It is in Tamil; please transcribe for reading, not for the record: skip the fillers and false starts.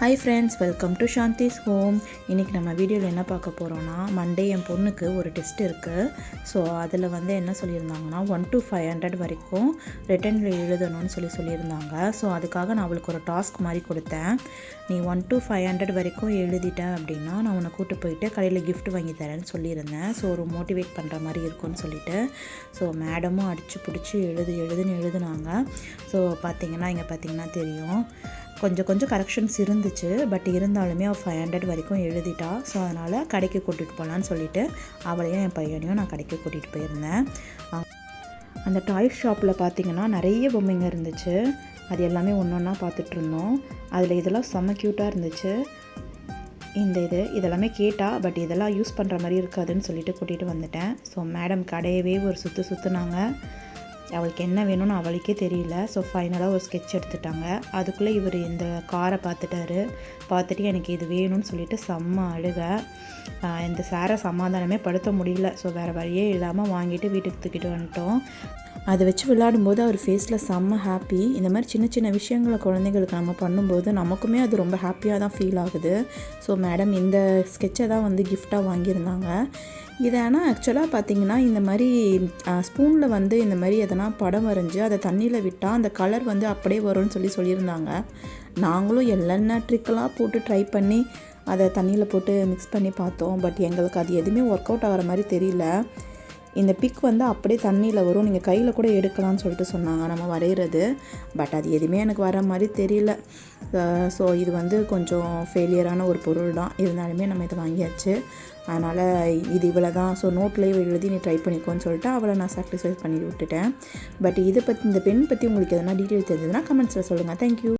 Hi friends, welcome to Shanthi's home. இன்றைக்கி நம்ம வீடியோவில் என்ன பார்க்க போகிறோன்னா, மண்டே என் பொண்ணுக்கு ஒரு டெஸ்ட் இருக்குது. ஸோ அதில் என்ன சொல்லியிருந்தாங்கன்னா 1 to 500 வரைக்கும் ரிட்டனில் எழுதணும்னு சொல்லியிருந்தாங்க. ஸோ அதுக்காக நான் அவளுக்கு ஒரு டாஸ்க் மாதிரி கொடுத்தேன். நீ 1 to 500 வரைக்கும் எழுதிட்டேன் அப்படின்னா நான் உன்னை கூட்டு போயிட்டு கடையில் கிஃப்ட் வாங்கி தரேன்னு சொல்லியிருந்தேன். ஸோ ஒரு மோட்டிவேட் பண்ணுற மாதிரி இருக்கும்னு சொல்லிட்டு ஸோ மேடமும் அடித்து பிடிச்சி எழுதுனாங்க. ஸோ இங்கே பார்த்தீங்கன்னா தெரியும், கொஞ்சம் கரெக்ஷன்ஸ் இருந்துச்சு. பட் இருந்தாலுமே அவள் 500 வரைக்கும் எழுதிட்டா. ஸோ அதனால் கடைக்கு கூட்டிகிட்டு போகலான்னு சொல்லிவிட்டு அவளையும் என் பையனையும் நான் கடைக்கு கூட்டிகிட்டு போயிருந்தேன். அந்த டாய் ஷாப்பில் பார்த்திங்கன்னா நிறைய பொம்மைங்க இருந்துச்சு. அது எல்லாமே ஒன்று ஒன்றா பார்த்துட்ருந்தோம். அதில் இதெல்லாம் செம்ம க்யூட்டாக இருந்துச்சு. இதெல்லாமே கேட்டால், பட் இதெல்லாம் யூஸ் பண்ணுற மாதிரி இருக்காதுன்னு சொல்லிட்டு கூட்டிகிட்டு வந்துட்டேன். ஸோ மேடம் கடையவே ஒரு சுற்றுனாங்க. அவளுக்கு என்ன வேணும்னு அவளுக்கே தெரியல. ஸோ ஃபைனலாக ஒரு ஸ்கெட்ச் எடுத்துட்டாங்க. அதுக்குள்ளே இவர் இந்த காரை பார்த்துட்டு எனக்கு இது வேணும்னு சொல்லிட்டு செம்ம அழுக. இந்த சாரை சமாதானமே படுத்த முடியல. ஸோ வேறு வழியே இல்லாமல் வாங்கிட்டு வீட்டுக்கு தூக்கிட்டு வந்துட்டோம். அதை வச்சு விளையாடும்போது அவர் ஃபேஸில் செம்ம ஹாப்பி. இந்த மாதிரி சின்ன சின்ன விஷயங்களை குழந்தைங்களுக்கு நம்ம பண்ணும்போது நமக்குமே அது ரொம்ப ஹாப்பியாக தான் ஃபீல் ஆகுது. ஸோ மேடம் இந்த ஸ்கெட்சை தான் கிஃப்டாக வாங்கியிருந்தாங்க. இது ஆனால் ஆக்சுவலாக பார்த்திங்கன்னா இந்த மாதிரி ஸ்பூனில் இந்த மாதிரி எதனா படம் வரைஞ்சி அதை தண்ணியில் விட்டால் அந்த கலர் அப்படியே வரும்னு சொல்லியிருந்தாங்க. நாங்களும் எல்லா ட்ரிக்கெல்லாம் போட்டு ட்ரை பண்ணி அதை தண்ணியில் போட்டு மிக்ஸ் பண்ணி பார்த்தோம். பட் எங்களுக்கு அது எதுவுமே ஒர்க் அவுட் ஆகிற மாதிரி தெரியல. இந்த பிக் அப்படியே தண்ணியில் வரும், நீங்கள் கையில் கூட எடுக்கலாம்னு சொல்லிட்டு சொன்னாங்க நம்ம வரைகிறது. பட் அது எதுவுமே எனக்கு வர மாதிரி தெரியல. ஸோ இது கொஞ்சம் ஃபெயிலியரான ஒரு பொருள் தான். இருந்தாலுமே நம்ம இதை வாங்கியாச்சு. அதனால் இது இவ்வளோ தான். ஸோ நோட்லேயே எழுதி நீ ட்ரை பண்ணிக்கோன்னு சொல்லிட்டு அவளை நான் சாக்ரிஃபைஸ் பண்ணி விட்டுட்டேன். பட் இந்த பென் பற்றி உங்களுக்கு எதனா டீட்டெயில் தெரிஞ்சதுன்னா கமெண்ட்ஸில் சொல்லுங்கள். தேங்க்யூ.